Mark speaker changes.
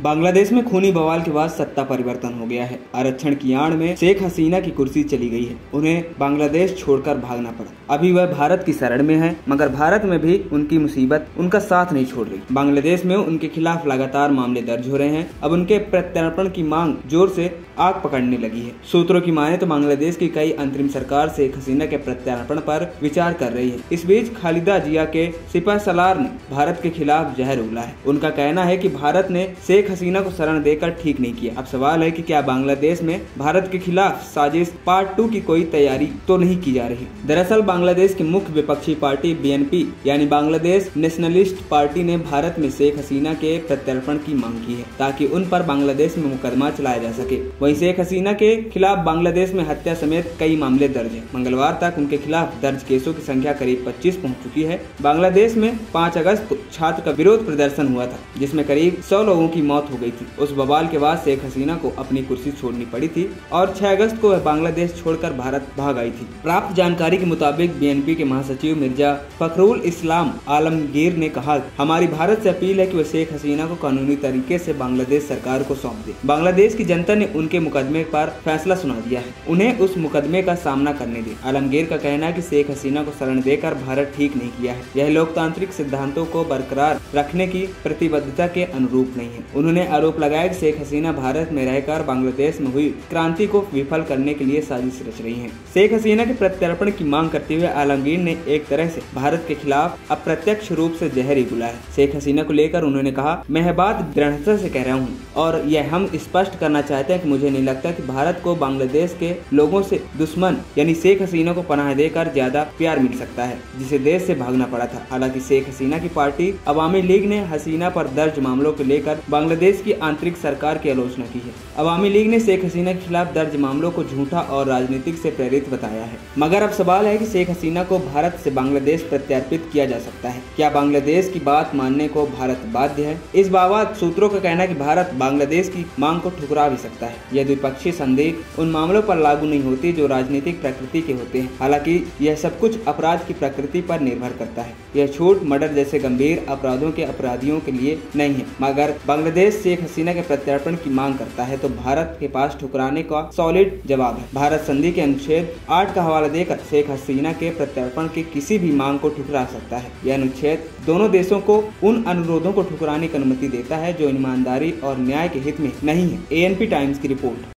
Speaker 1: बांग्लादेश में खूनी बवाल के बाद सत्ता परिवर्तन हो गया है। आरक्षण की आड़ में शेख हसीना की कुर्सी चली गई है। उन्हें बांग्लादेश छोड़कर भागना पड़ा। अभी वह भारत की शरण में है, मगर भारत में भी उनकी मुसीबत उनका साथ नहीं छोड़ रही। बांग्लादेश में उनके खिलाफ लगातार मामले दर्ज हो रहे हैं। अब उनके प्रत्यर्पण की मांग जोर से आग पकड़ने लगी है। सूत्रों की माने तो बांग्लादेश की कई अंतरिम सरकार शेख हसीना के प्रत्यार्पण पर विचार कर रही है। इस बीच खालिदा जिया के सिपह सलार ने भारत के खिलाफ जहर उगला है। उनका कहना है कि भारत ने शेख हसीना को शरण देकर ठीक नहीं किया। अब सवाल है कि क्या बांग्लादेश में भारत के खिलाफ साजिश पार्ट 2 की कोई तैयारी तो नहीं की जा रही। दरअसल बांग्लादेश की मुख्य विपक्षी पार्टी BNP यानी बांग्लादेश नेशनलिस्ट पार्टी ने भारत में शेख हसीना के प्रत्यर्पण की मांग की है, ताकि उन पर बांग्लादेश में मुकदमा चलाया जा सके। वहीं शेख हसीना के खिलाफ बांग्लादेश में हत्या समेत कई मामले दर्ज हैं। मंगलवार तक उनके खिलाफ दर्ज केसों की संख्या करीब 25 पहुंच चुकी है। बांग्लादेश में 5 अगस्त को छात्र का विरोध प्रदर्शन हुआ था, जिसमें करीब 100 लोगों की मौत हो गई थी। उस बवाल के बाद शेख हसीना को अपनी कुर्सी छोड़नी पड़ी थी और 6 अगस्त को वह बांग्लादेश छोड़कर भारत भाग आई थी। प्राप्त जानकारी के मुताबिक BNP के महासचिव मिर्जा फखरुल इस्लाम आलमगीर ने कहा, हमारी भारत से अपील है कि वह शेख हसीना को कानूनी तरीके से बांग्लादेश सरकार को सौंप दे। बांग्लादेश की जनता ने उनके मुकदमे पर फैसला सुना दिया है, उन्हें उस मुकदमे का सामना करने दे। आलमगीर का कहना है कि शेख हसीना को शरण देकर भारत ठीक नहीं किया है। यह लोकतांत्रिक सिद्धांतों को बरकरार रखने की प्रतिबद्धता के अनुरूप नहीं है। उन्होंने आरोप लगाया कि शेख हसीना भारत में रहकर बांग्लादेश में हुई क्रांति को विफल करने के लिए साजिश रच रही हैं। शेख हसीना के प्रत्यर्पण की मांग करते हुए आलमगीर ने एक तरह से भारत के खिलाफ अप्रत्यक्ष रूप से जहर ही घुला है। शेख हसीना को लेकर उन्होंने कहा, मैं यह बात दृढ़ता से कह रहा हूँ और यह हम स्पष्ट करना चाहते हैं कि मुझे नहीं लगता कि भारत को बांग्लादेश के लोगों से दुश्मन यानी शेख हसीना को पनाह देकर ज्यादा प्यार मिल सकता है, जिसे देश से भागना पड़ा था। हालांकि शेख हसीना की पार्टी अवामी लीग ने हसीना पर दर्ज मामलों को लेकर बांग्लादेश की आंतरिक सरकार की आलोचना की है। अवामी लीग ने शेख हसीना के खिलाफ दर्ज मामलों को झूठा और राजनीतिक से प्रेरित बताया है। मगर अब सवाल है कि शेख हसीना को भारत से बांग्लादेश प्रत्यार्पित किया जा सकता है। क्या बांग्लादेश की बात मानने को भारत बाध्य है? इस बाबत सूत्रों का कहना है कि भारत बांग्लादेश की मांग को ठुकरा भी सकता है। यह द्विपक्षीय संधि उन मामलों पर लागू नहीं होती जो राजनीतिक प्रकृति के होते हैं। हालांकि यह सब कुछ अपराध की प्रकृति पर निर्भर करता है। यह छूट मर्डर जैसे गंभीर अपराधों के अपराधियों के लिए नहीं है। मगर बांग्लादेश शेख हसीना के प्रत्यर्पण की मांग करता है तो भारत के पास ठुकराने का सॉलिड जवाब है। भारत संधि के अनुच्छेद 8 का हवाला देकर शेख हसीना के प्रत्यर्पण की किसी भी मांग को ठुकरा सकता है। यह अनुच्छेद दोनों देशों को उन अनुरोधों को ठुकराने की अनुमति देता है जो ईमानदारी और न्याय के हित में नहीं है। ANP टाइम्स की रिपोर्ट।